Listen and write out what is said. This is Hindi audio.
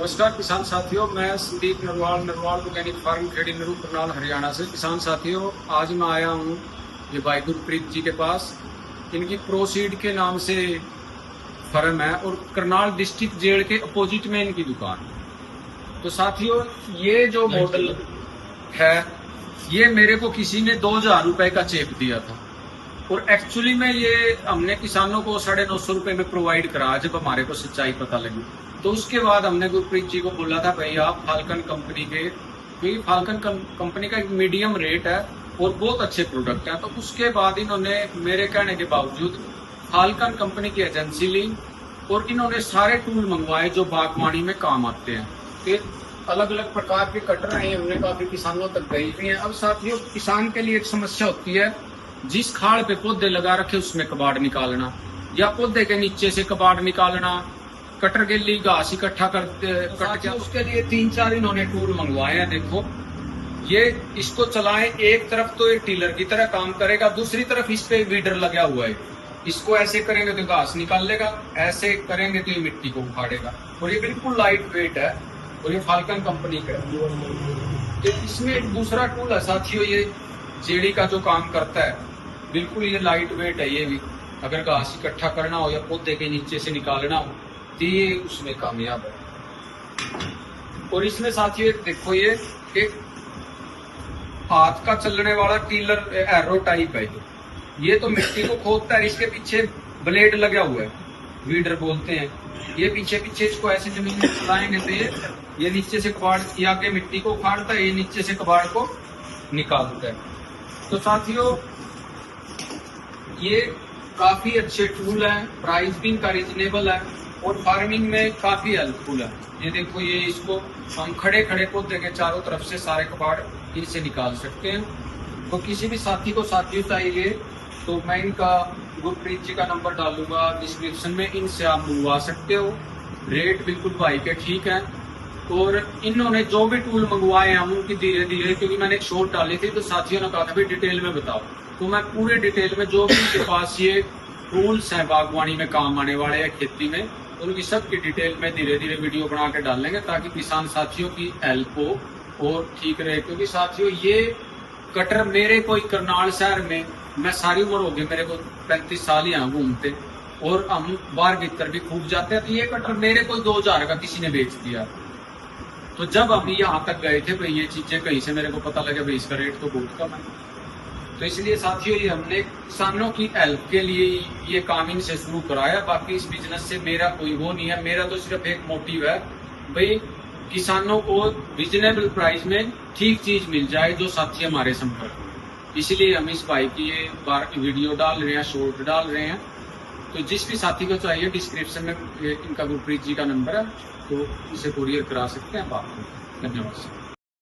नमस्कार किसान साथियों, मैं संदीप नरवाल मैकेनिक फार्म खेड़ी नरू करनाल हरियाणा से। किसान साथियों, आज मैं आया हूँ ये भाई गुरप्रीत जी के पास। इनकी प्रोसीड के नाम से फर्म है और करनाल डिस्ट्रिक्ट जेल के अपोजिट में इनकी दुकान है। तो साथियों, ये जो मॉडल है ये मेरे को किसी ने 2000 रुपए का चेक दिया था और एक्चुअली में ये हमने किसानों को 950 रुपए में प्रोवाइड करा जब हमारे को सच्चाई पता लगी। तो उसके बाद हमने गुरप्रीत जी को बोला था, भाई आप फाल्कन कंपनी के, क्योंकि फाल्कन कंपनी का एक मीडियम रेट है और बहुत अच्छे प्रोडक्ट है। तो उसके बाद इन्होंने मेरे कहने के बावजूद फाल्कन कंपनी की एजेंसी ली और इन्होंने सारे टूल मंगवाए जो बागवानी में काम आते हैं। फिर अलग अलग प्रकार के कटर हैं, हमने काफी किसानों तक गई भी हैं। अब साथियों, किसान के लिए एक समस्या होती है, जिस खाड़ पे पौधे लगा रखे उसमें कबाड़ निकालना या पौधे के नीचे से कबाड़ निकालना, कटर के लिए घास इकट्ठा करके उसके लिए 3-4 इन्होंने टूल मंगवाए हैं। देखो, ये इसको चलाएं, एक तरफ तो ये टीलर की तरह काम करेगा, दूसरी तरफ इस पे वीडर लगा हुआ है। इसको ऐसे करेंगे तो घास निकाल लेगा, ऐसे करेंगे तो ये मिट्टी को उखाड़ेगा। और ये बिल्कुल लाइट वेट है और ये फाल्कन कंपनी का है। तो इसमें एक दूसरा टूल है साथियों, ये जेडी का जो काम करता है, बिल्कुल ये लाइट वेट है। ये भी अगर घास इकट्ठा करना हो या पौधे के नीचे से निकालना हो तो ये उसमें कामयाब है। और इसमें साथियों देखो, ये एक हाथ का चलने वाला टीलर एरो टाइप है। ये तो मिट्टी को खोदता है, इसके पीछे ब्लेड लगा हुआ है, वीडर बोलते हैं। ये पीछे पीछे इसको ऐसे जमीन में चलाएंगे तो ये नीचे से कबाड़ की आगे मिट्टी को उखाड़ता है, ये नीचे से कबाड़ को निकालता है। तो साथियों, ये काफी अच्छे टूल है, प्राइस भी इनका रीजनेबल है और फार्मिंग में काफी हेल्पफुल है। ये देखो, ये इसको हम खड़े खड़े पौधे के चारों तरफ से सारे कबाड़ इनसे निकाल सकते हैं। तो किसी भी साथी को साथियों चाहिए तो मैं इनका गुरप्रीत जी का नंबर डालूंगा डिस्क्रिप्शन में, इनसे आप मंगवा सकते हो। रेट बिल्कुल भाई के ठीक है। और इन्होंने जो भी टूल मंगवाए हैं उनकी धीरे धीरे, क्योंकि मैंने एक शॉर्ट डाली थी तो साथियों ने कहा था भी डिटेल में बताओ, तो मैं पूरे डिटेल में जो भी इनके पास ये टूल्स हैं बागवानी में काम आने वाले हैं, खेती में, उनकी सबकी डिटेल में धीरे धीरे वीडियो बना के डालेंगे ताकि किसान साथियों की हेल्प हो और ठीक रहे। क्योंकि साथियों, ये कटर मेरे कोई करनाल शहर में, मैं सारी उम्र हो गई मेरे को 35 साल यहाँ घूमते और हम बाहर भीतर भी खूब जाते हैं। तो ये कटर मेरे कोई 2000 का किसी ने बेच दिया। तो जब हम यहाँ तक गए थे, भाई ये चीजें कहीं से मेरे को पता लगा भाई इसका रेट तो बहुत कम है। तो इसलिए साथियों, ये हमने किसानों की हेल्प के लिए ये काम इनसे शुरू कराया। बाकी इस बिजनेस से मेरा कोई वो नहीं है, मेरा तो सिर्फ एक मोटिव है, भाई किसानों को रिजनेबल प्राइस में ठीक चीज मिल जाए जो साथी हमारे संपर्क में। इसलिए हम इस भाई की ये वीडियो डाल रहे हैं, शॉर्ट डाल रहे हैं। तो जिस भी साथी को चाहिए डिस्क्रिप्शन में इनका गुरप्रीत जी का नंबर है, तो इसे कुरियर करा सकते हैं आप। धन्यवाद।